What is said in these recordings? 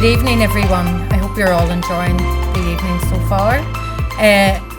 Good evening, everyone. I hope you're all enjoying the evening so far.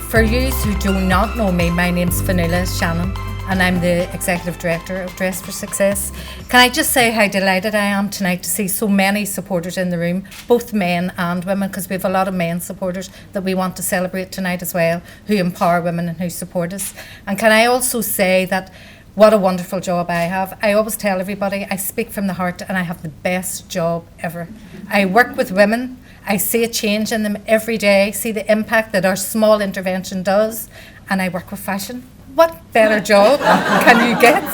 For you who do not know me, my name's Vanessa Knox, and I'm the Executive Director of Dress for Success. Can I just say how delighted I am tonight to see so many supporters in the room, both men and women, because we have a lot of men supporters that we want to celebrate tonight as well, who empower women and who support us. And can I also say that what a wonderful job I have. I always tell everybody I speak from the heart and I have the best job ever. I work with women. I see a change in them every day, see the impact that our small intervention does, and I work with fashion. What better job can you get?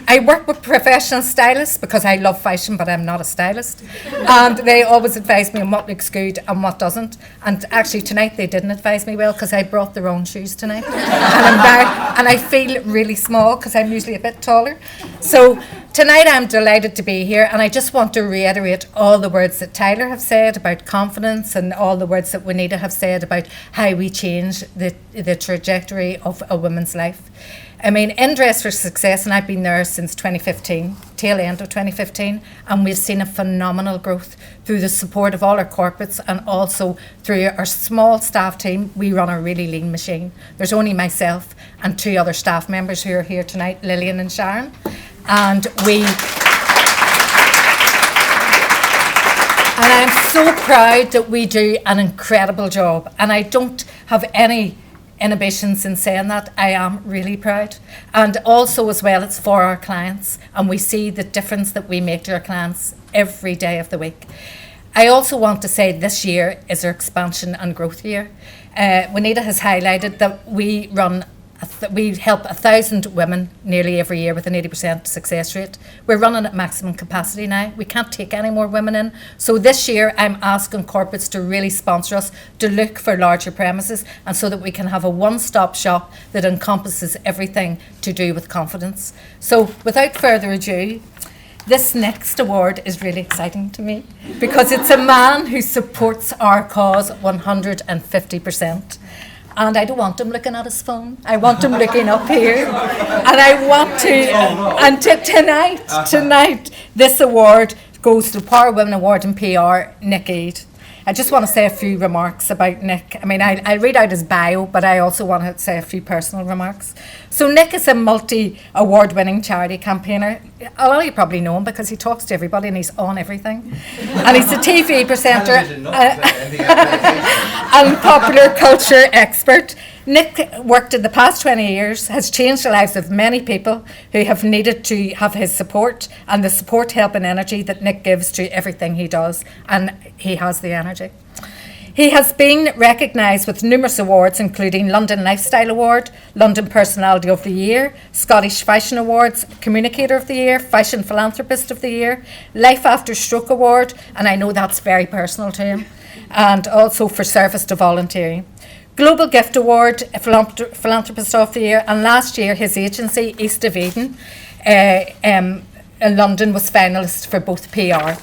I work with professional stylists because I love fashion, but I'm not a stylist. And they always advise me on what looks good and what doesn't. And actually tonight they didn't advise me well because I brought the wrong shoes tonight. And I feel really small because I'm usually a bit taller. So tonight I'm delighted to be here, and I just want to reiterate all the words that Tyler have said about confidence and all the words that Juanita have said about how we change the trajectory of a woman's life. I mean, in Dress for Success, and I've been there since 2015, tail end of 2015, and we've seen a phenomenal growth through the support of all our corporates and also through our small staff team. We run a really lean machine. There's only myself and two other staff members who are here tonight, Lillian and Sharon. And I'm so proud that we do an incredible job, and I don't have any inhibitions in saying that. I am really proud. And also as well, it's for our clients, and we see the difference that we make to our clients every day of the week. I also want to say this year is our expansion and growth year. Juanita has highlighted that we help 1,000 women nearly every year with an 80% success rate. We're running at maximum capacity now. We can't take any more women in. So this year I'm asking corporates to really sponsor us, to look for larger premises, and so that we can have a one-stop shop that encompasses everything to do with confidence. So without further ado, this next award is really exciting to me because it's a man who supports our cause 150%. And I don't want him looking at his phone. I want him looking up here. And I want to, and tonight, this award goes to the Power Women Award in PR, Nick Eade. I just want to say a few remarks about Nick. I mean, I read out his bio, but I also want to say a few personal remarks. So Nick is a multi-award-winning charity campaigner. A lot of you probably know him because he talks to everybody and he's on everything. And he's a TV presenter and popular culture expert. Nick worked in the past 20 years, has changed the lives of many people who have needed to have his support and the support, help and energy that Nick gives to everything he does, and he has the energy. He has been recognised with numerous awards, including London Lifestyle Award, London Personality of the Year, Scottish Fashion Awards, Communicator of the Year, Fashion Philanthropist of the Year, Life After Stroke Award, and I know that's very personal to him, and also for service to volunteering. Global Gift Award, Philanthropist of the Year, and last year his agency, East of Eden, in London, was finalist for both PR.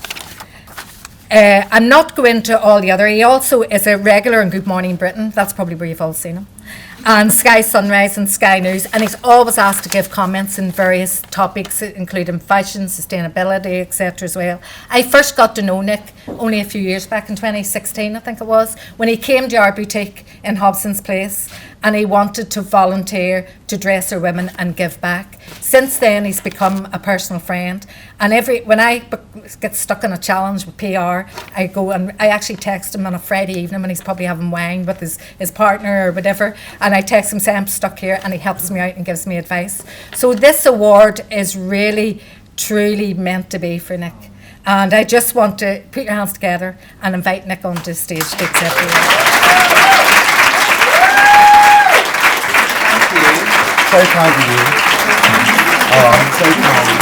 I'm not going into all the other. He also is a regular in Good Morning Britain. That's probably where you've all seen him. And Sky Sunrise and Sky News. And he's always asked to give comments in various topics, including fashion, sustainability, etc. as well. I first got to know Nick only a few years back in 2016, I think it was, when he came to our boutique in Hobson's Place and he wanted to volunteer to dress our women and give back. Since then, he's become a personal friend. And when I get stuck in a challenge with PR, I go and I actually text him on a Friday evening when he's probably having wine with his partner or whatever, and I text him, say I'm stuck here, and he helps me out and gives me advice. So this award is really, truly meant to be for Nick. And I just want to put your hands together and invite Nick onto the stage to accept the award. So kind of you. Oh, so kind.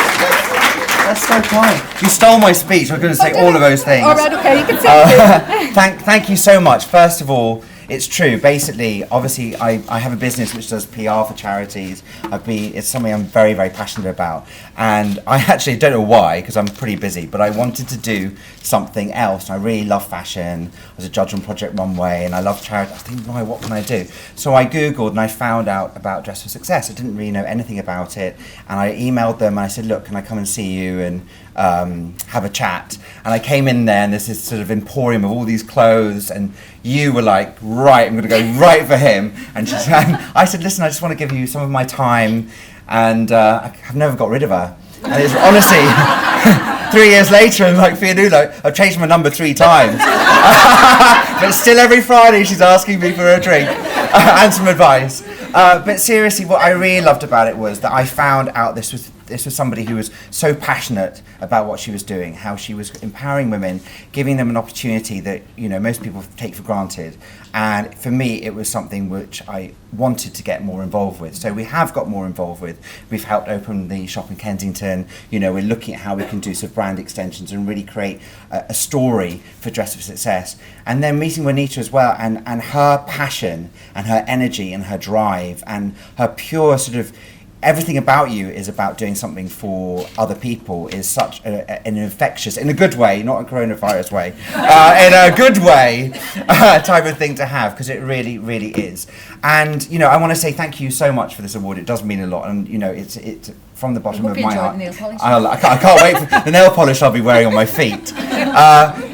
That's so kind. You stole my speech. I was going to say all of those things. All right, okay, you can say it. Thank you so much. First of all, it's true. Basically, obviously, I have a business which does PR for charities. It's something I'm very, very passionate about. And I actually don't know why, because I'm pretty busy, but I wanted to do something else. I really love fashion. I was a judge on Project Runway, and I love charity. I was thinking, right, what can I do? So I Googled and I found out about Dress for Success. I didn't really know anything about it. And I emailed them and I said, look, can I come and see you? And have a chat. And I came in there, and there's this sort of emporium of all these clothes, and you were like, right, I'm going to go right for him. And I said, listen, I just want to give you some of my time, and I've never got rid of her. And it's honestly, 3 years later, I'm like, Fianula, I've changed my number 3 times. But still every Friday she's asking me for a drink and some advice. But seriously, what I really loved about it was that I found out this was somebody who was so passionate about what she was doing, how she was empowering women, giving them an opportunity that, you know, most people take for granted. And for me, it was something which I wanted to get more involved with. So we have got more involved with. We've helped open the shop in Kensington. You know, we're looking at how we can do sort of brand extensions and really create a story for Dress for Success. And then meeting Juanita as well, and her passion and her energy and her drive and her pure sort of, everything about you is about doing something for other people, is such an infectious, in a good way, not a coronavirus way, in a good way type of thing to have, because it really, really is. And, you know, I want to say thank you so much for this award. It does mean a lot, and, you know, it's from the bottom of my heart. Nail polish. I can't wait for the nail polish I'll be wearing on my feet.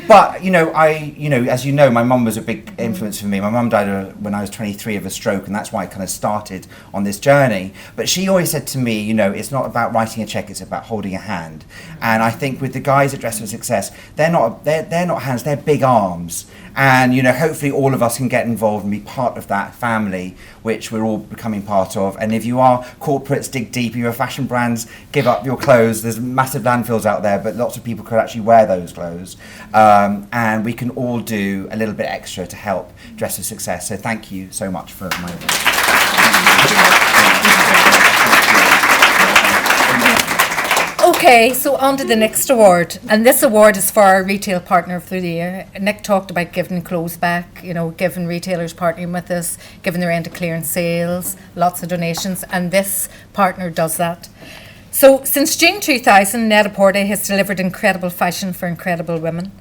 But, you know, as you know, my mum was a big influence for me. My mum died when I was 23 of a stroke, and that's why I kind of started on this journey. But she always said to me, you know, it's not about writing a check, it's about holding a hand. And I think with the guys at Dress for Success, they're not hands, they're big arms. And, you know, hopefully all of us can get involved and be part of that family, which we're all becoming part of. And if you are corporates, dig deep. If you're fashion brands, give up your clothes. There's massive landfills out there, but lots of people could actually wear those clothes. And we can all do a little bit extra to help Dress for Success. So thank you so much for my award. Okay, so on to the next award. And this award is for our Retail Partner of the Year. Nick talked about giving clothes back, you know, giving retailers partnering with us, giving their end of clearance sales, lots of donations, and this partner does that. So since June 2000, Net-a-Porter has delivered incredible fashion for incredible women.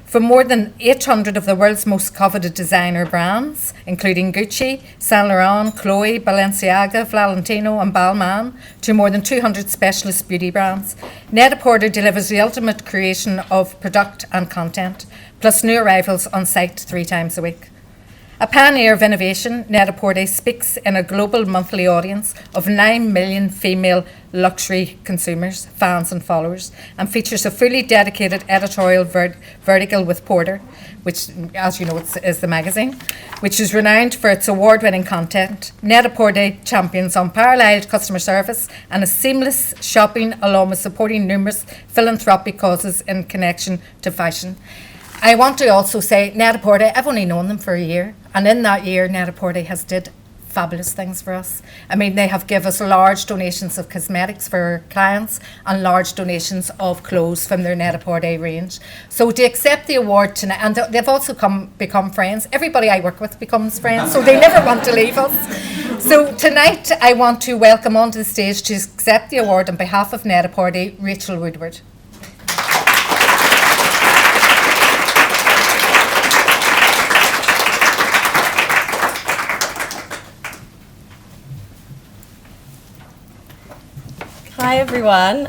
From more than 800 of the world's most coveted designer brands, including Gucci, Saint Laurent, Chloe, Balenciaga, Valentino and Balmain, to more than 200 specialist beauty brands, Net-a-Porter delivers the ultimate creation of product and content, plus new arrivals on site 3 times a week. A pioneer of innovation, Net-a-Porter speaks in a global monthly audience of 9 million female luxury consumers, fans and followers, and features a fully dedicated editorial vertical with Porter, which, as you know, is the magazine, which is renowned for its award-winning content. Net-a-Porter champions unparalleled customer service and a seamless shopping, along with supporting numerous philanthropic causes in connection to fashion. I want to also say Net-a-Porter, I've only known them for a year, and in that year Net-a-Porter has did fabulous things for us. I mean, they have given us large donations of cosmetics for our clients and large donations of clothes from their Net-a-Porter range. So to accept the award tonight, and they've also become friends. Everybody I work with becomes friends, so they never want to leave us. So tonight I want to welcome onto the stage to accept the award on behalf of Net-a-Porter, Rachel Woodward. Hi everyone.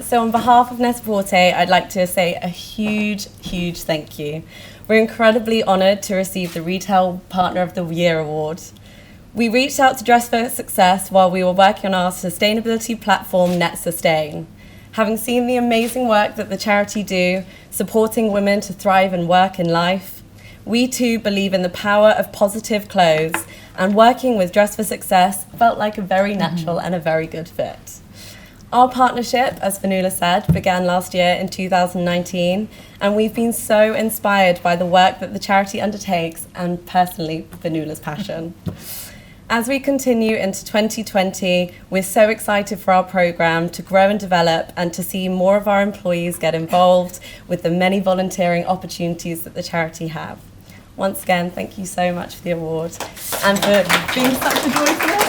So on behalf of Net-a-Porter, I'd like to say a huge thank you. We're incredibly honoured to receive the Retail Partner of the Year award. We reached out to Dress for Success while we were working on our sustainability platform Net Sustain. Having seen the amazing work that the charity do, supporting women to thrive and work in life, we too believe in the power of positive clothes, and working with Dress for Success felt like a very natural and a very good fit. Our partnership, as Vanessa said, began last year in 2019, and we've been so inspired by the work that the charity undertakes and personally Vanessa's passion. As we continue into 2020, we're so excited for our programme to grow and develop and to see more of our employees get involved with the many volunteering opportunities that the charity have. Once again, thank you so much for the award and for being such a joyful award.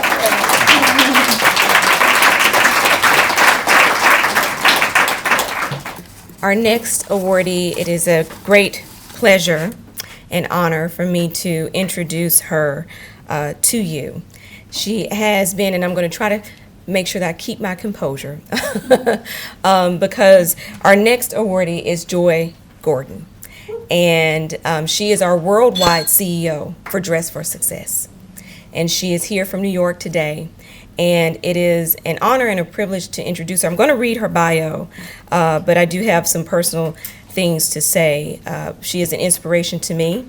Our next awardee, it is a great pleasure and honor for me to introduce her to you. She has been, and I'm going to try to make sure that I keep my composure because our next awardee is Joy Gordon. And she is our worldwide CEO for Dress for Success. And she is here from New York today. And it is an honor and a privilege to introduce her. I'm going to read her bio, but I do have some personal things to say. She is an inspiration to me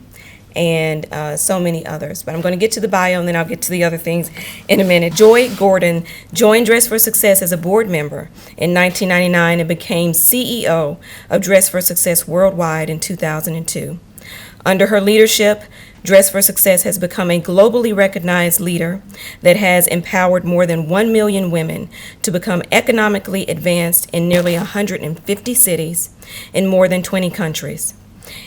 and so many others. But I'm going to get to the bio and then I'll get to the other things in a minute. Joy Gordon joined Dress for Success as a board member in 1999 and became CEO of Dress for Success Worldwide in 2002. Under her leadership, Dress for Success has become a globally recognized leader that has empowered more than 1 million women to become economically advanced in nearly 150 cities in more than 20 countries.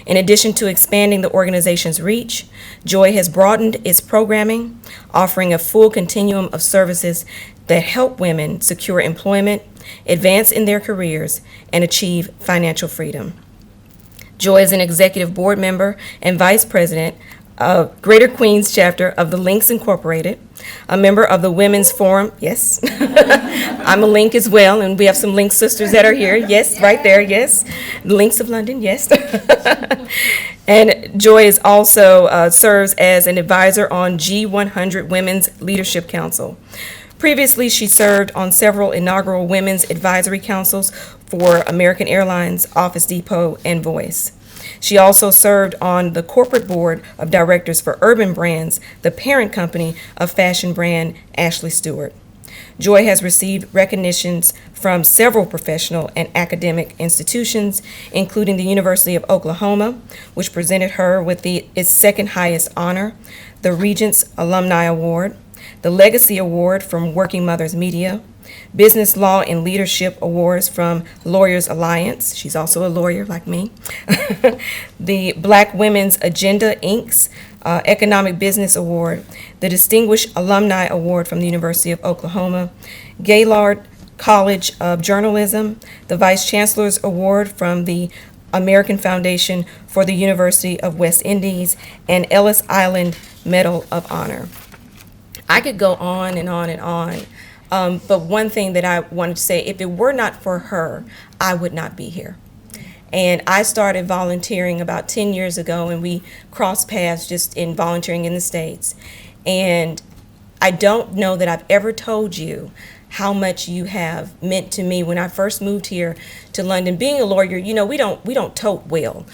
In addition to expanding the organization's reach, Joy has broadened its programming, offering a full continuum of services that help women secure employment, advance in their careers, and achieve financial freedom. Joy is an executive board member and vice president of Greater Queens chapter of the Links Incorporated, a member of the Women's Forum. Yes, I'm a Link as well, and we have some Link sisters that are here. Yes, right there, yes. The Links of London, yes. And Joy is also serves as an advisor on G100 Women's Leadership Council. Previously, she served on several inaugural women's advisory councils for American Airlines, Office Depot, and Voice. She also served on the corporate board of directors for Urban Brands, the parent company of fashion brand Ashley Stewart. Joy has received recognitions from several professional and academic institutions, including the University of Oklahoma, which presented her with its second highest honor, the Regents Alumni Award, the Legacy Award from Working Mothers Media, Business Law and Leadership Awards from Lawyers Alliance. She's also a lawyer like me. The Black Women's Agenda, Inc.'s Economic Business Award, the Distinguished Alumni Award from the University of Oklahoma, Gaylord College of Journalism, the Vice Chancellor's Award from the American Foundation for the University of West Indies, and Ellis Island Medal of Honor. I could go on and on and on, but one thing that I wanted to say, if it were not for her, I would not be here. And I started volunteering about 10 years ago, and we crossed paths just in volunteering in the States. And I don't know that I've ever told you how much you have meant to me when I first moved here to London. Being a lawyer, you know, we don't tote well.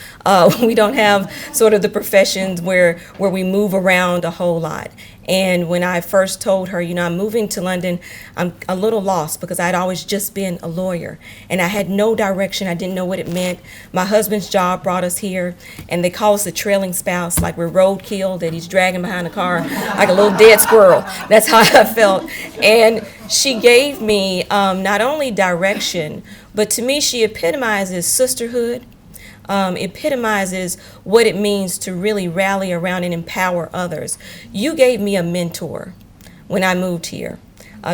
We don't have sort of the professions where we move around a whole lot. And when I first told her, you know, I'm moving to London, I'm a little lost because I'd always just been a lawyer and I had no direction. I didn't know what it meant. My husband's job brought us here, and they call us the trailing spouse, like we're roadkill that he's dragging behind the car like a little dead squirrel. That's how I felt. And she gave me not only direction, but to me she epitomizes sisterhood. Epitomizes what it means to really rally around and empower others. You gave me a mentor when I moved here.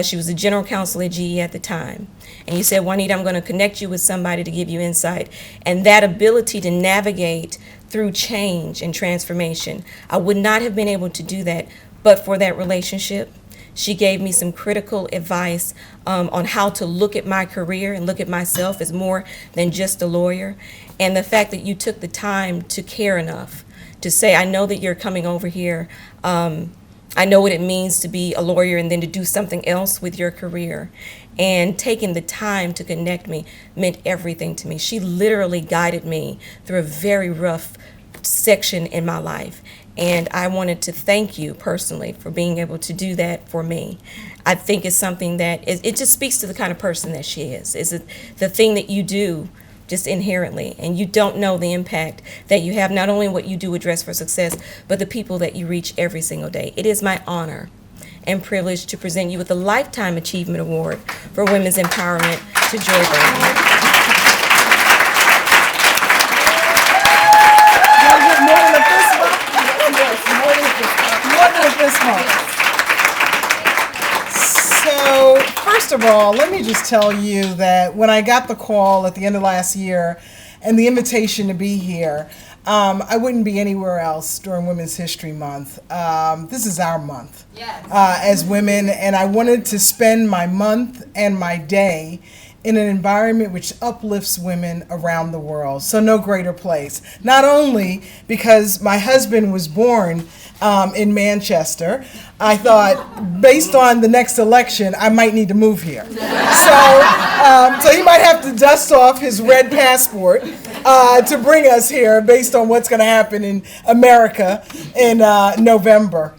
She was the general counsel at GE at the time. And you said, Juanita, I'm going to connect you with somebody to give you insight. And that ability to navigate through change and transformation, I would not have been able to do that but for that relationship. She gave me some critical advice on how to look at my career and look at myself as more than just a lawyer. And the fact that you took the time to care enough to say, I know that you're coming over here. I know what it means to be a lawyer and then to do something else with your career. And taking the time to connect me meant everything to me. She literally guided me through a very rough section in my life. And I wanted to thank you personally for being able to do that for me. I think it's something that it just speaks to the kind of person that she is. It's the thing that you do just inherently, and you don't know the impact that you have, not only what you do with Dress for Success, but the people that you reach every single day. It is my honor and privilege to present you with the Lifetime Achievement Award for Women's Empowerment to Joy Gordon. So, first of all, let me just tell you that when I got the call at the end of last year and the invitation to be here, I wouldn't be anywhere else during Women's History Month. This is our month as women, and I wanted to spend my month and my day in an environment which uplifts women around the world. So no greater place. Not only because my husband was born in Manchester, I thought based on the next election, I might need to move here. So he might have to dust off his red passport to bring us here based on what's gonna happen in America in November.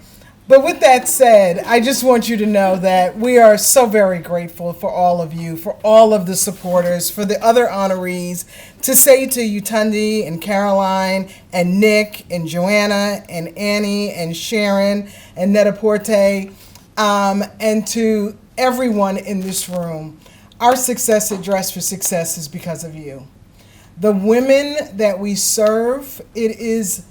But with that said, I just want you to know that we are so very grateful for all of you, for all of the supporters, for the other honorees, to say to you, Tundi and Caroline and Nick and Joanna and Annie and Sharon and Net-a-Porter, and to everyone in this room, our success at Dress for Success is because of you. The women that we serve, it is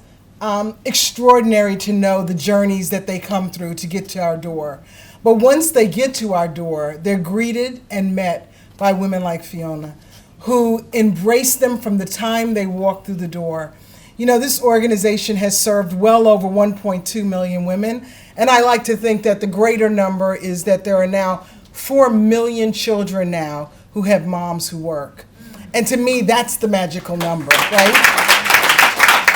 extraordinary to know the journeys that they come through to get to our door. But once they get to our door, they're greeted and met by women like Fiona, who embrace them from the time they walk through the door. You know, this organization has served well over 1.2 million women, and I like to think that the greater number is that there are now 4 million children now who have moms who work. And to me, that's the magical number, right?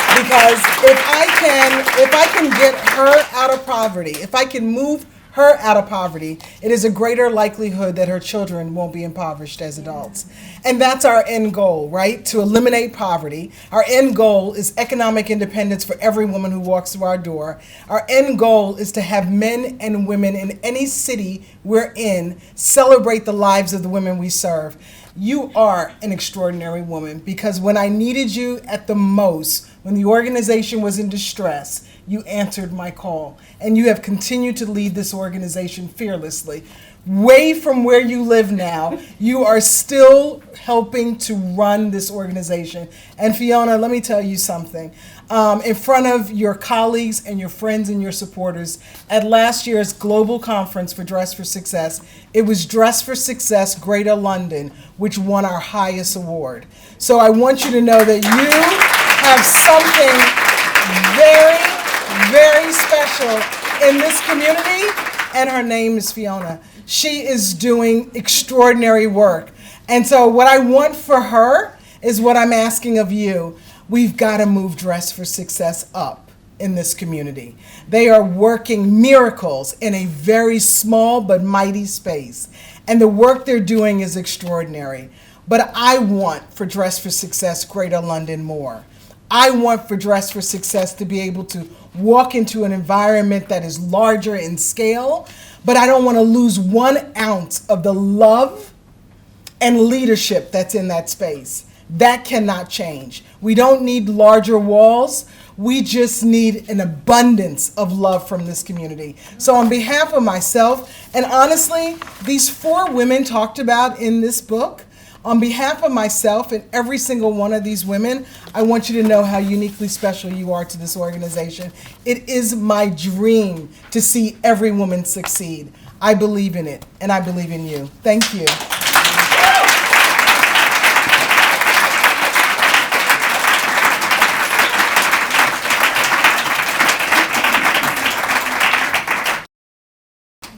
Because if I can get her out of poverty, if I can move her out of poverty, it is a greater likelihood that her children won't be impoverished as adults. And that's our end goal, right? To eliminate poverty. Our end goal is economic independence for every woman who walks through our door. Our end goal is to have men and women in any city we're in celebrate the lives of the women we serve. You are an extraordinary woman, because when I needed you at the most, when the organization was in distress, you answered my call, and you have continued to lead this organization fearlessly. Way from where you live now, you are still helping to run this organization. And Fiona, let me tell you something. In front of your colleagues and your friends and your supporters, at last year's global conference for Dress for Success, it was Dress for Success Greater London, which won our highest award. So I want you to know that you have something very, very special in this community, and her name is Fiona. She is doing extraordinary work. And so what I want for her is what I'm asking of you. We've got to move Dress for Success up in this community. They are working miracles in a very small but mighty space. And the work they're doing is extraordinary. But I want for Dress for Success Greater London more. I want for Dress for Success to be able to walk into an environment that is larger in scale, but I don't want to lose 1 ounce of the love and leadership that's in that space. That cannot change. We don't need larger walls. We just need an abundance of love from this community. So on behalf of myself, and honestly, these 4 women talked about in this book, on behalf of myself and every single one of these women, I want you to know how uniquely special you are to this organization. It is my dream to see every woman succeed. I believe in it, and I believe in you. Thank you.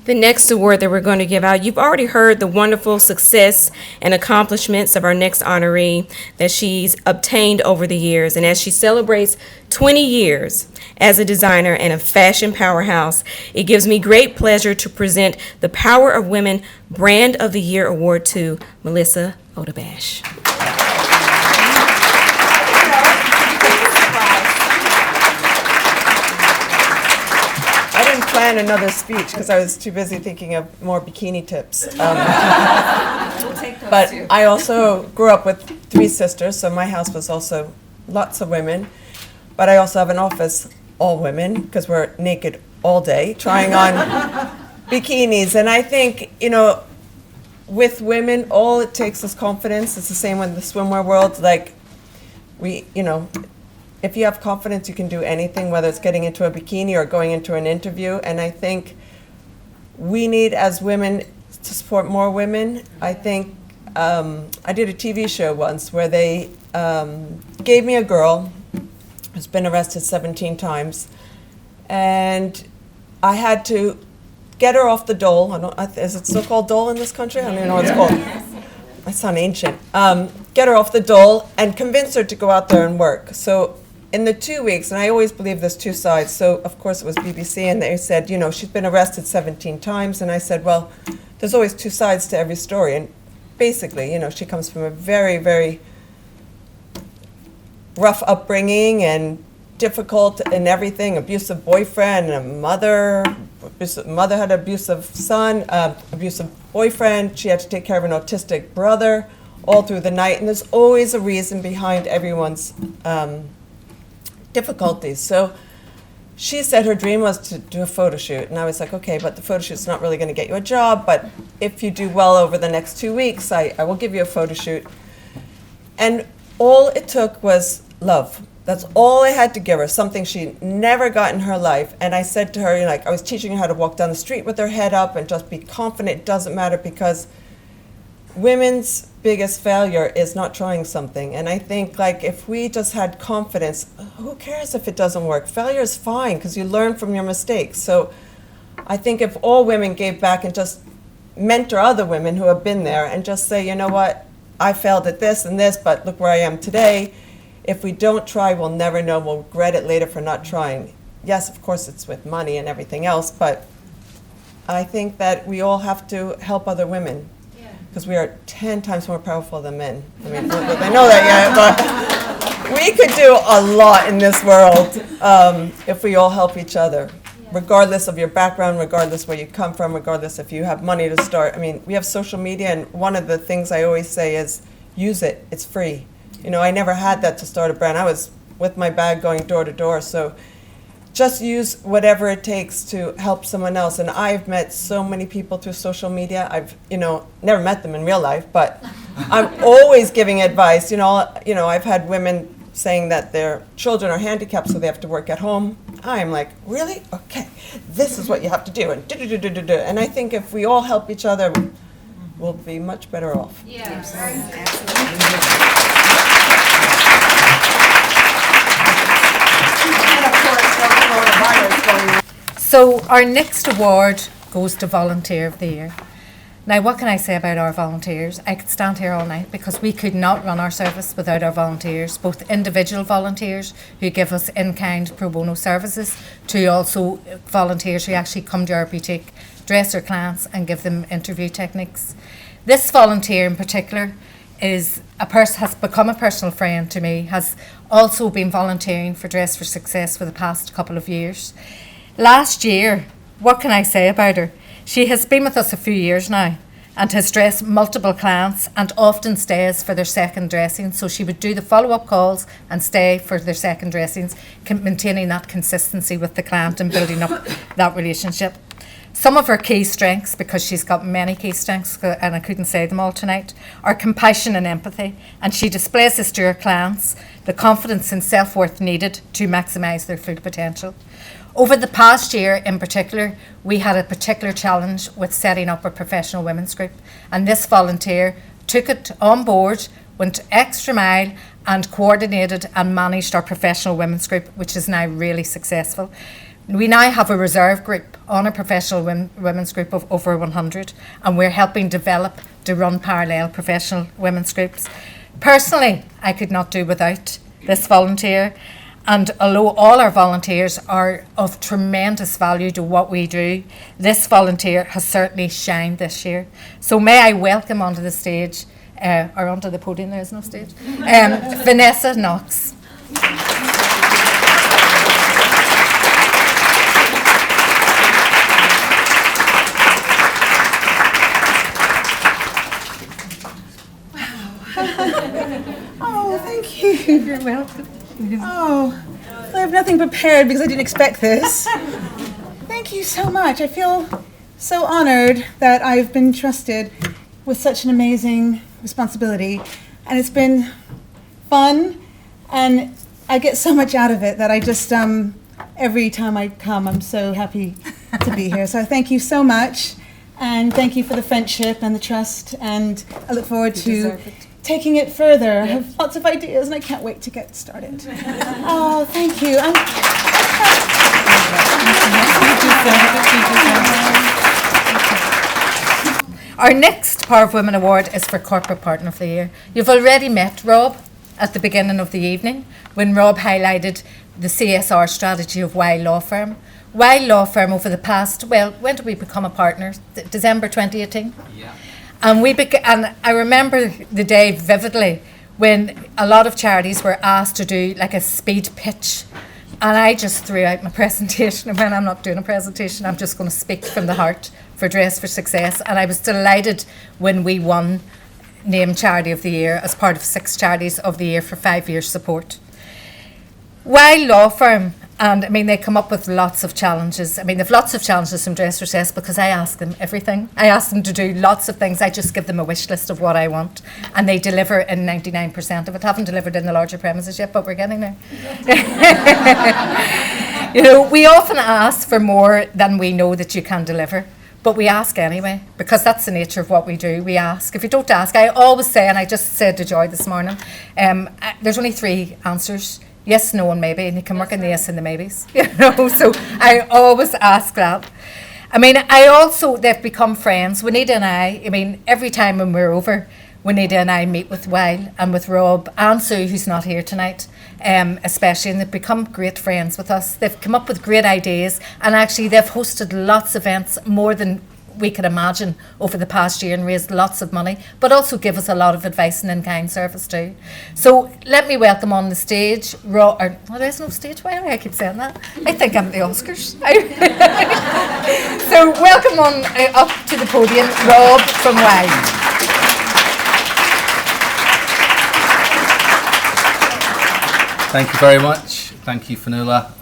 The next award that we're going to give out, you've already heard the wonderful success and accomplishments of our next honoree that she's obtained over the years. And as she celebrates 20 years as a designer and a fashion powerhouse, it gives me great pleasure to present the Power of Women Brand of the Year Award to Melissa Otonashi. I didn't plan another speech because I was too busy thinking of more bikini tips. But I also grew up with 3 sisters, so my house was also lots of women. But I also have an office, all women, because we're naked all day trying on bikinis. And I think, you know, with women, all it takes is confidence. It's the same in the swimwear world. Like, if you have confidence, you can do anything, whether it's getting into a bikini or going into an interview. And I think we need, as women, to support more women. I think I did a TV show once where they gave me a girl has been arrested 17 times. And I had to get her off the dole. Is it still called dole in this country? I don't even know what it's called. I sound ancient. Get her off the dole and convince her to go out there and work. So in the 2 weeks, and I always believe there's two sides. So of course it was BBC, and they said, she's been arrested 17 times. And I said, well, there's always two sides to every story. And basically, she comes from a very, very rough upbringing and difficult in everything, abusive boyfriend, and a mother had an abusive son, abusive boyfriend. She had to take care of an autistic brother all through the night, and there's always a reason behind everyone's difficulties. So she said her dream was to do a photo shoot, and I was like, okay, but the photo shoot's not really going to get you a job, but if you do well over the next 2 weeks, I will give you a photo shoot. And all it took was love. That's all I had to give her, something she never got in her life. And I said to her, I was teaching her how to walk down the street with her head up and just be confident. It doesn't matter, because women's biggest failure is not trying something. And I think if we just had confidence, who cares if it doesn't work? Failure is fine, because you learn from your mistakes. So I think if all women gave back and just mentor other women who have been there and just say, you know what, I failed at this and this, but look where I am today. If we don't try, we'll never know. We'll regret it later for not trying. Yes, of course, it's with money and everything else, but I think that we all have to help other women, because we are 10 times more powerful than men. I mean, they know that yet, but we could do a lot in this world if we all help each other, regardless of your background, regardless where you come from, regardless if you have money to start. I mean, we have social media, and one of the things I always say is use it. It's free. I never had that to start a brand. I was with my bag going door to door. So just use whatever it takes to help someone else. And I've met so many people through social media. I've, never met them in real life, but I'm always giving advice. I've had women saying that their children are handicapped, so they have to work at home. I'm like, really? Okay, this is what you have to do. And I think if we all help each other, we'll be much better off. Yes. So our next award goes to Volunteer of the Year. Now, what can I say about our volunteers? I could stand here all night, because we could not run our service without our volunteers, both individual volunteers who give us in-kind pro bono services, to also volunteers who actually come to our boutique, dress our clients and give them interview techniques. This volunteer in particular has become a personal friend to me, has also been volunteering for Dress for Success for the past couple of years. Last year, what can I say about her? She has been with us a few years now and has dressed multiple clients and often stays for their second dressing. So she would do the follow-up calls and stay for their second dressings, maintaining that consistency with the client and building up that relationship. Some of her key strengths, because she's got many key strengths and I couldn't say them all tonight, are compassion and empathy, and she displays this to her clients, the confidence and self-worth needed to maximise their full potential. Over the past year in particular, we had a particular challenge with setting up a professional women's group, and this volunteer took it on board, went extra mile and coordinated and managed our professional women's group, which is now really successful. We now have a reserve group on a professional women's group of over 100, and we're helping develop to run parallel professional women's groups. Personally, I could not do without this volunteer, and although all our volunteers are of tremendous value to what we do, this volunteer has certainly shined this year. So may I welcome onto the stage, or onto the podium, there is no stage, Vanessa Knox. Oh, thank you. You're welcome. Oh, I have nothing prepared because I didn't expect this. Thank you so much. I feel so honored that I've been trusted with such an amazing responsibility. And it's been fun, and I get so much out of it that I just, every time I come, I'm so happy to be here. So thank you so much. And thank you for the friendship and the trust. And I look forward to taking it further. I have lots of ideas and I can't wait to get started. Oh, thank you. Our next Power of Women Award is for Corporate Partner of the Year. You've already met Rob at the beginning of the evening when Rob highlighted the CSR strategy of Y Law Firm. Y Law Firm over the past, well, when did we become a partner? December 2018? Yeah. And and I remember the day vividly when a lot of charities were asked to do like a speed pitch. And I just threw out my presentation, and when I'm not doing a presentation, I'm just going to speak from the heart for Dress for Success. And I was delighted when we won named Charity of the Year as part of 6 Charities of the Year for 5 years support. Y Law Firm, and I mean, they come up with lots of challenges. I mean, they've lots of challenges from Dress for Success because I ask them everything. I ask them to do lots of things. I just give them a wish list of what I want, and they deliver in 99% of it. Haven't delivered in the larger premises yet, but we're getting there. You know, we often ask for more than we know that you can deliver. But we ask anyway, because that's the nature of what we do. We ask. If you don't ask, I always say, and I just said to Joy this morning, there's only 3 answers. Yes, no, and maybe, and you can work in the yes and the maybes. You know, so I always ask that. I mean, they've become friends. Juanita and I mean, every time when we're over, Juanita and I meet with Weil and with Rob and Sue, who's not here tonight, especially, and they've become great friends with us. They've come up with great ideas, and actually they've hosted lots of events, more than we could imagine, over the past year, and raised lots of money, but also give us a lot of advice and in-kind service too. So let me welcome on the stage, there is no stage, why do I keep saying that? I think I'm at the Oscars. So welcome on up to the podium, Rob from Weil. Thank you very much. Thank you, Fanula.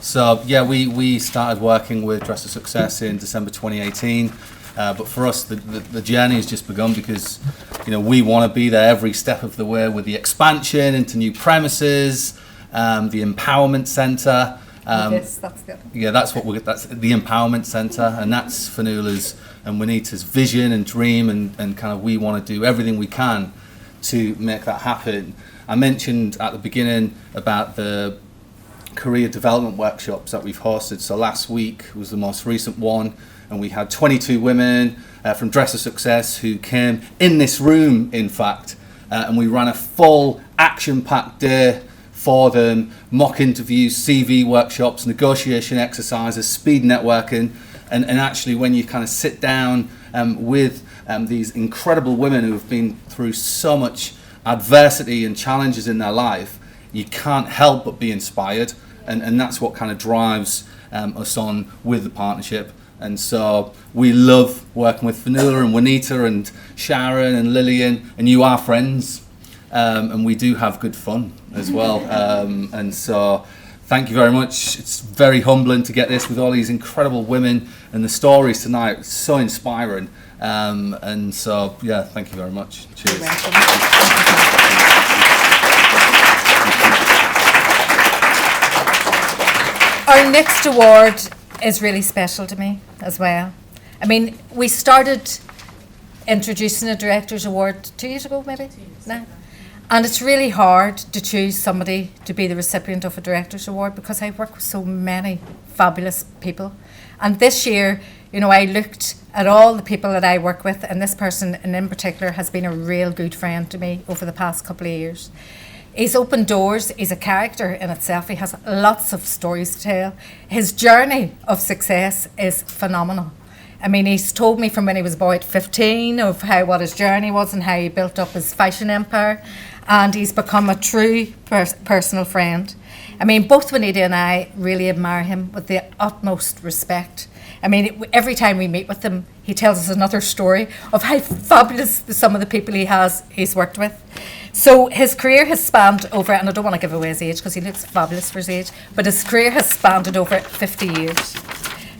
So yeah, we started working with Dress for Success in December 2018, but for us the journey has just begun because, you know, we want to be there every step of the way with the expansion into new premises, the empowerment centre. Yes, that's good. Yeah, that's the empowerment centre, and that's Fanula's and Juanita's vision and dream, and kind of we want to do everything we can to make that happen. I mentioned at the beginning about the career development workshops that we've hosted. So last week was the most recent one, and we had 22 women from Dress for Success who came in this room, in fact, and we ran a full action-packed day for them, mock interviews, CV workshops, negotiation exercises, speed networking, and actually when you kind of sit down with these incredible women who have been through so much adversity and challenges in their life, you can't help but be inspired, and that's what kind of drives us on with the partnership. And so we love working with Fanula and Juanita and Sharon and Lillian, and you are friends, and we do have good fun as well. And so thank you very much. It's very humbling to get this with all these incredible women, and the stories tonight, it's so inspiring. And so yeah, thank you very much. Cheers. Our next award is really special to me as well. I mean, we started introducing a Director's Award 2 years ago, maybe? No. And it's really hard to choose somebody to be the recipient of a Director's Award because I work with so many fabulous people. And this year, you know, I looked at all the people that I work with, and this person in particular has been a real good friend to me over the past couple of years. He's opened doors. He's a character in itself. He has lots of stories to tell. His journey of success is phenomenal. I mean, he's told me from when he was about 15 of what his journey was and how he built up his fashion empire, and he's become a true personal friend. I mean, both Juanita and I really admire him with the utmost respect. I mean, every time we meet with him, he tells us another story of how fabulous some of the people he's worked with. So his career has spanned over, and I don't want to give away his age because he looks fabulous for his age, but his career has spanned over 50 years.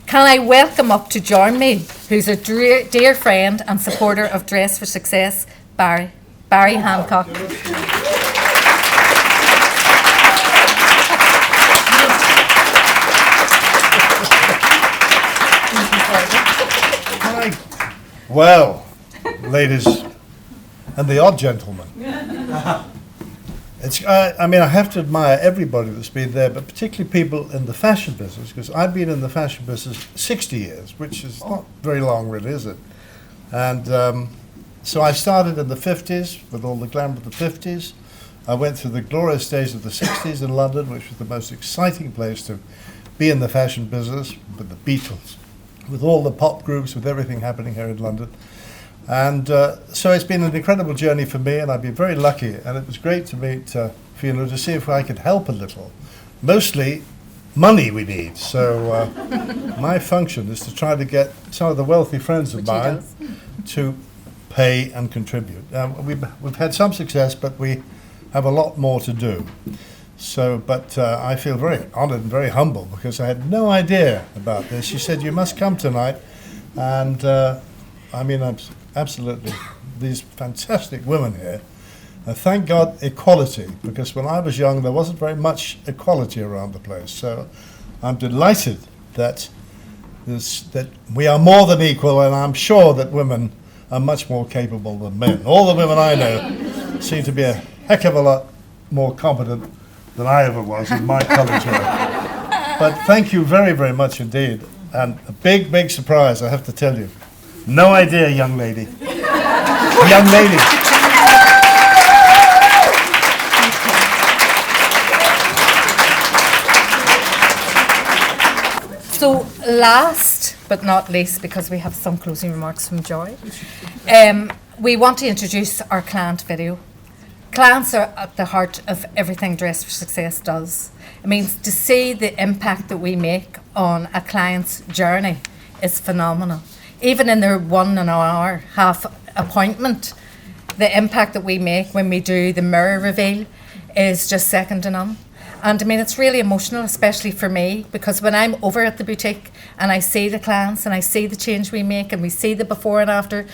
Can I welcome up to join me, who's a dear friend and supporter of Dress for Success, Barry Hancock. Well, ladies and the odd gentleman. I mean, I have to admire everybody that's been there, but particularly people in the fashion business, because I've been in the fashion business 60 years, which is not very long, really, is it? And so I started in the 50s with all the glamour of the 50s. I went through the glorious days of the 60s in London, which was the most exciting place to be in the fashion business, with the Beatles, with all the pop groups, with everything happening here in London. And so it's been an incredible journey for me, and I've been very lucky. And it was great to meet Fiona to see if I could help a little. Mostly money we need. So my function is to try to get some of the wealthy friends of mine to pay and contribute. We've had some success, but we have a lot more to do. So, but I feel very honored and very humble because I had no idea about this. She said, you must come tonight. And I mean, I'm absolutely, these fantastic women here. Thank God, equality, because when I was young, there wasn't very much equality around the place. So I'm delighted that we are more than equal, and I'm sure that women are much more capable than men. All the women I know seem to be a heck of a lot more competent than I ever was in my college work. But thank you very, very much indeed. And a big, big surprise, I have to tell you. No idea, young lady. Young lady. So last but not least, because we have some closing remarks from Joy, we want to introduce our client video. Clients are at the heart of everything Dress for Success does. It means to see the impact that we make on a client's journey is phenomenal. Even in their 1 hour half appointment, the impact that we make when we do the mirror reveal is just second to none. And I mean, it's really emotional, especially for me, because when I'm over at the boutique and I see the clients and I see the change we make and we see the before and after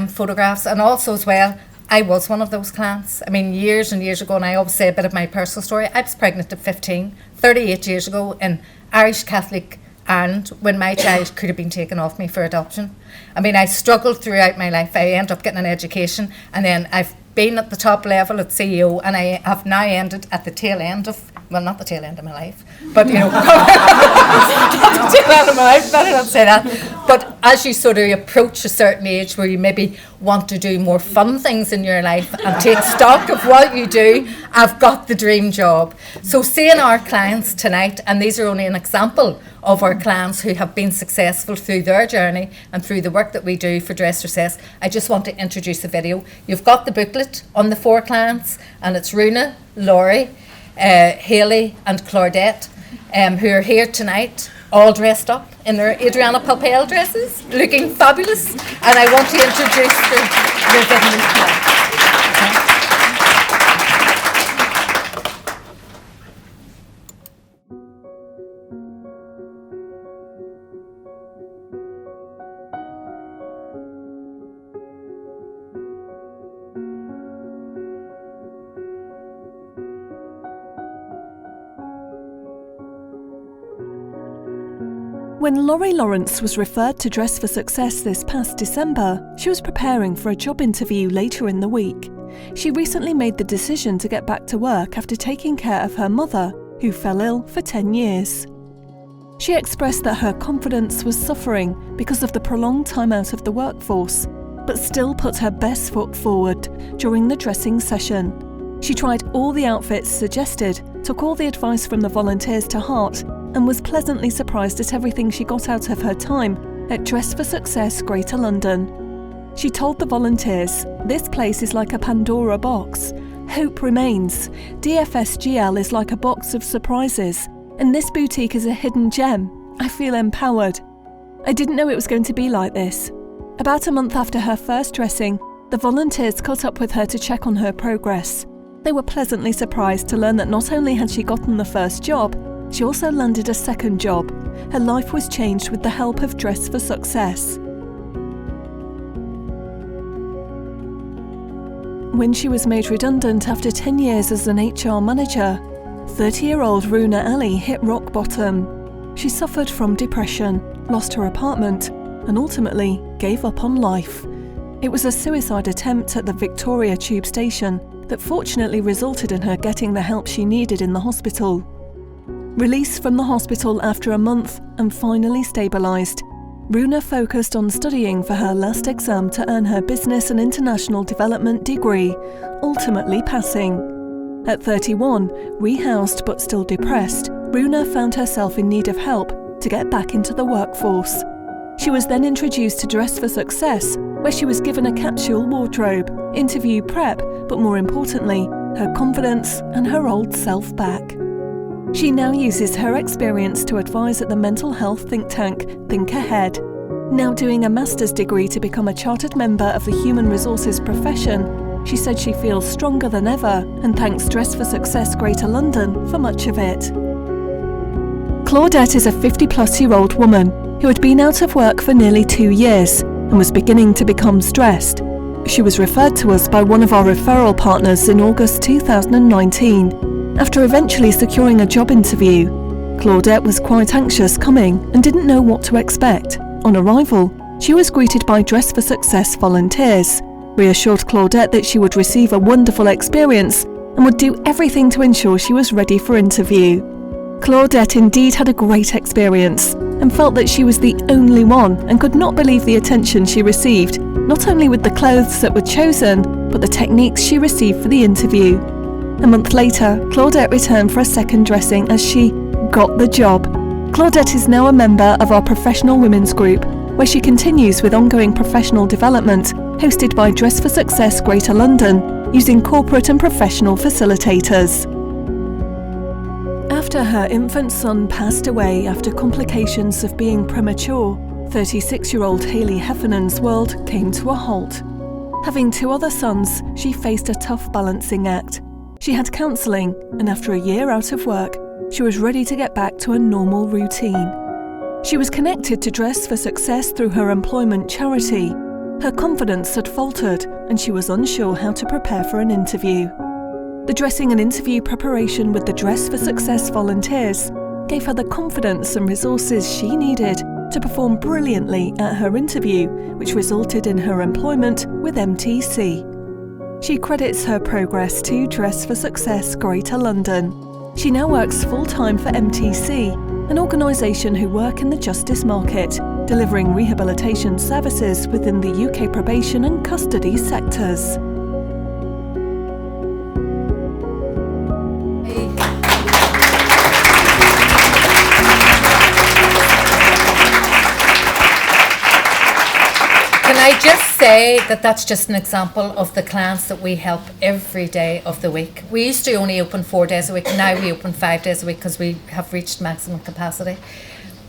photographs, and also as well, I was one of those clients. I mean, years and years ago, and I always say a bit of my personal story, I was pregnant at 15, 38 years ago in Irish Catholic Ireland, when my child could have been taken off me for adoption. I mean, I struggled throughout my life. I ended up getting an education, and then I've been at the top level at CEO, and I have now ended at the tail end of, well, not the tail end of my life, but you know, not the tail end of my life, better not say that. But as you sort of approach a certain age where you maybe want to do more fun things in your life and take stock of what you do, I've got the dream job. So seeing our clients tonight, and these are only an example of our clients who have been successful through their journey and through the work that we do for Dress for Success, I just want to introduce a video. You've got the booklet on the 4 clients, and it's Runa, Laurie, Hayley and Claudette, who are here tonight, all dressed up in their Adriana Papel dresses, looking fabulous. And I want to introduce the video. When Laurie Lawrence was referred to Dress for Success this past December, she was preparing for a job interview later in the week. She recently made the decision to get back to work after taking care of her mother, who fell ill for 10 years. She expressed that her confidence was suffering because of the prolonged time out of the workforce, but still put her best foot forward during the dressing session. She tried all the outfits suggested, took all the advice from the volunteers to heart, and was pleasantly surprised at everything she got out of her time at Dress for Success Greater London. She told the volunteers, "This place is like a Pandora box. Hope remains. DFS GL is like a box of surprises, and this boutique is a hidden gem. I feel empowered. I didn't know it was going to be like this." About a month after her first dressing, the volunteers caught up with her to check on her progress. They were pleasantly surprised to learn that not only had she gotten the first job, she also landed a second job. Her life was changed with the help of Dress for Success. When she was made redundant after 10 years as an HR manager, 30-year-old Runa Ali hit rock bottom. She suffered from depression, lost her apartment, and ultimately gave up on life. It was a suicide attempt at the Victoria Tube Station that fortunately resulted in her getting the help she needed in the hospital. Released from the hospital after a month and finally stabilised, Runa focused on studying for her last exam to earn her Business and International Development degree, ultimately passing. At 31, rehoused but still depressed, Runa found herself in need of help to get back into the workforce. She was then introduced to Dress for Success, where she was given a capsule wardrobe, interview prep, but more importantly, her confidence and her old self back. She now uses her experience to advise at the mental health think tank Think Ahead. Now doing a master's degree to become a chartered member of the human resources profession, she said she feels stronger than ever and thanks Dress for Success Greater London for much of it. Claudette is a 50-plus-year-old woman who had been out of work for nearly 2 years and was beginning to become stressed. She was referred to us by one of our referral partners in August 2019. After eventually securing a job interview, Claudette was quite anxious coming and didn't know what to expect. On arrival, she was greeted by Dress for Success volunteers, reassured Claudette that she would receive a wonderful experience and would do everything to ensure she was ready for interview. Claudette indeed had a great experience and felt that she was the only one and could not believe the attention she received, not only with the clothes that were chosen, but the techniques she received for the interview. A month later, Claudette returned for a second dressing as she got the job. Claudette is now a member of our professional women's group, where she continues with ongoing professional development, hosted by Dress for Success Greater London, using corporate and professional facilitators. After her infant son passed away after complications of being premature, 36-year-old Hayley Heffernan's world came to a halt. Having 2 other sons, she faced a tough balancing act. She had counselling, and after a year out of work, she was ready to get back to a normal routine. She was connected to Dress for Success through her employment charity. Her confidence had faltered, and she was unsure how to prepare for an interview. The dressing and interview preparation with the Dress for Success volunteers gave her the confidence and resources she needed to perform brilliantly at her interview, which resulted in her employment with MTC. She credits her progress to Dress for Success Greater London. She now works full-time for MTC, an organisation who work in the justice market, delivering rehabilitation services within the UK probation and custody sectors. Can I just say that that's just an example of the clients that we help every day of the week. We used to only open 4 days a week, now we open 5 days a week because we have reached maximum capacity.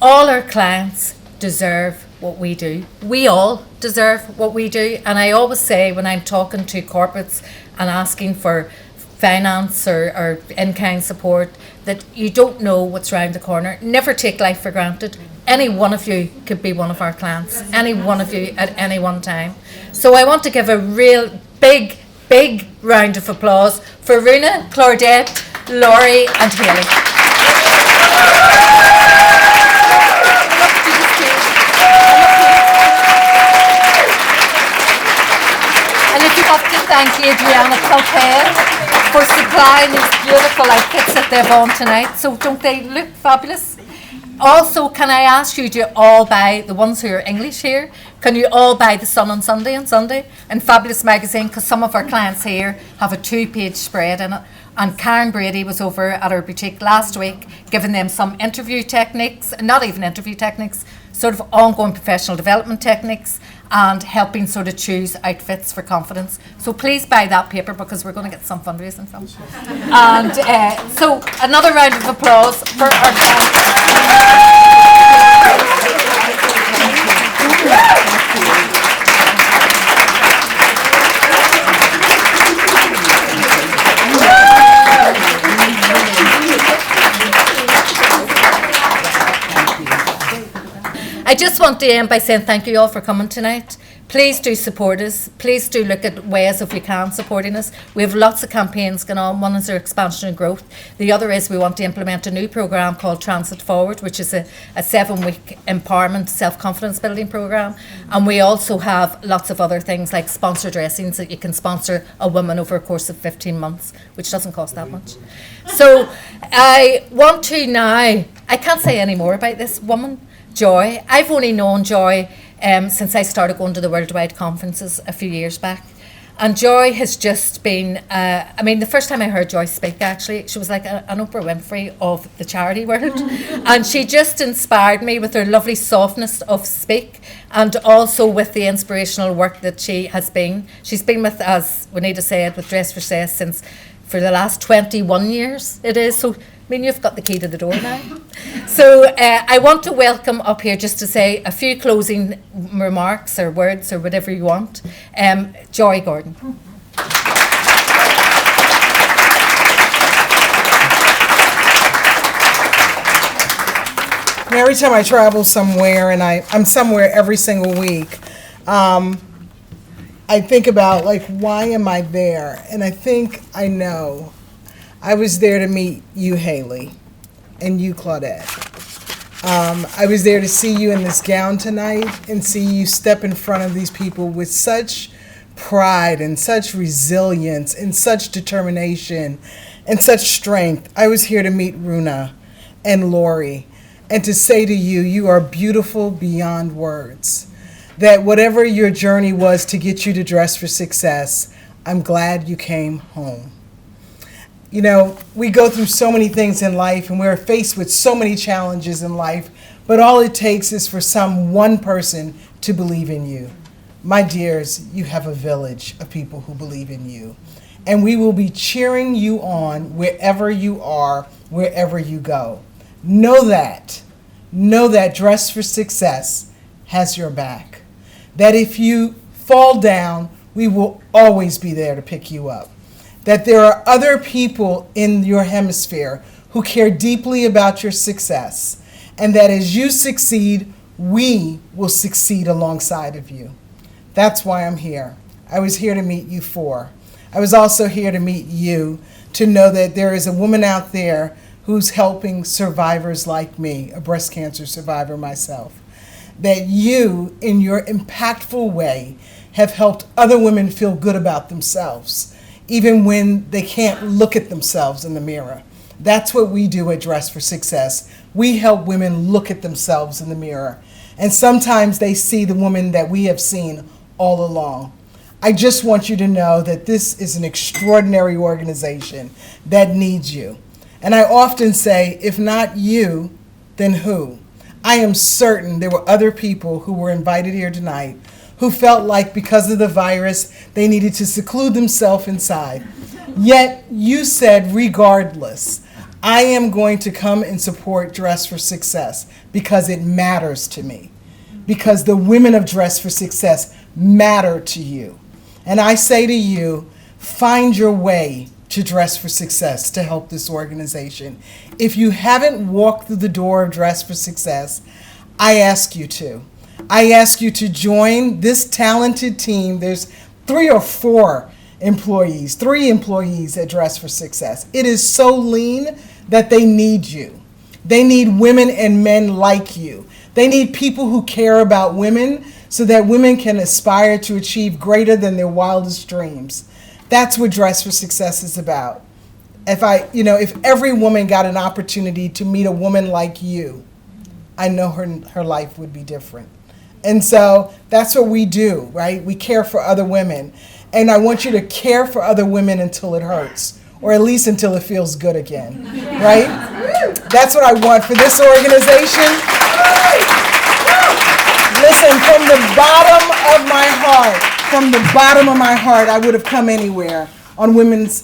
All our clients deserve what we do. We all deserve what we do, and I always say when I'm talking to corporates and asking for finance or in-kind support that you don't know what's around the corner. Never take life for granted. Any one of you could be one of our clients, any one of you at any one time. So I want to give a real big round of applause for Runa, Claudette, Laurie and Hayley. And if you have to thank Adriana Calpea for supplying these beautiful outfits that they've on tonight. So don't they look fabulous? Also, can I ask you to all buy, the ones who are English here, can you all buy The Sun on Sunday and Fabulous Magazine, because some of our clients here have a 2-page spread in it. And Karen Brady was over at our boutique last week giving them some interview techniques, not even interview techniques, sort of ongoing professional development techniques and helping sort of choose outfits for confidence. So please buy that paper because we're going to get some fundraising from it. And so another round of applause for our clients. I just want to end by saying thank you all for coming tonight. Please do support us. Please do look at ways if you can supporting us. We have lots of campaigns going on. One is our expansion and growth. The other is we want to implement a new programme called Transit Forward, which is a 7-week empowerment, self-confidence building programme. And we also have lots of other things like sponsor dressings that you can sponsor a woman over a course of 15 months, which doesn't cost that much. So I want to now, I can't say any more about this woman, Joy. I've only known Joy since I started going to the worldwide conferences a few years back. And Joy has just been, the first time I heard Joy speak, actually, she was like an Oprah Winfrey of the charity world. And she just inspired me with her lovely softness of speak, and also with the inspirational work that she has been. She's been with, as Juanita said, with Dress for Success for the last 21 years it is. So, you've got the key to the door now. So I want to welcome up here, just to say a few closing remarks or words or whatever you want, Joy Gordon. Every time I travel somewhere, and I'm somewhere every single week, I think about, like, why am I there? And I think I know. I was there to meet you, Haley, and you, Claudette. I was there to see you in this gown tonight and see you step in front of these people with such pride and such resilience and such determination and such strength. I was here to meet Runa and Lori and to say to you, you are beautiful beyond words. That whatever your journey was to get you to Dress for Success, I'm glad you came home. You know, we go through so many things in life and we're faced with so many challenges in life, but all it takes is for one person to believe in you. My dears, you have a village of people who believe in you. And we will be cheering you on wherever you are, wherever you go. Know that Dress for Success has your back. That if you fall down, we will always be there to pick you up. That there are other people in your hemisphere who care deeply about your success, and that as you succeed, we will succeed alongside of you. That's why I'm here. I was here to meet you four. I was also here to meet you, to know that there is a woman out there who's helping survivors like me, a breast cancer survivor myself. That you, in your impactful way, have helped other women feel good about themselves, even when they can't look at themselves in the mirror. That's what we do at Dress for Success. We help women look at themselves in the mirror. And sometimes they see the woman that we have seen all along. I just want you to know that this is an extraordinary organization that needs you. And I often say, if not you, then who? I am certain there were other people who were invited here tonight who felt like because of the virus, they needed to seclude themselves inside. Yet you said, regardless, I am going to come and support Dress for Success because it matters to me. Because the women of Dress for Success matter to you. And I say to you, find your way to Dress for Success to help this organization. If you haven't walked through the door of Dress for Success, I ask you to. I ask you to join this talented team. There's 3 or 4 employees, 3 employees at Dress for Success. It is so lean that they need you. They need women and men like you. They need people who care about women so that women can aspire to achieve greater than their wildest dreams. That's what Dress for Success is about. If every woman got an opportunity to meet a woman like you, I know her life would be different. And so that's what we do, right? We care for other women. And I want you to care for other women until it hurts, or at least until it feels good again, right? That's what I want for this organization. Listen, from the bottom of my heart, I would have come anywhere on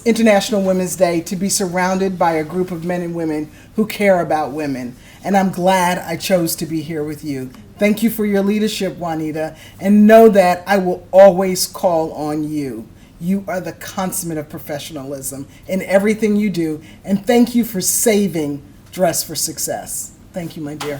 International Women's Day to be surrounded by a group of men and women who care about women. And I'm glad I chose to be here with you. Thank you for your leadership, Juanita, and know that I will always call on you. You are the consummate of professionalism in everything you do, and thank you for saving Dress for Success. Thank you, my dear.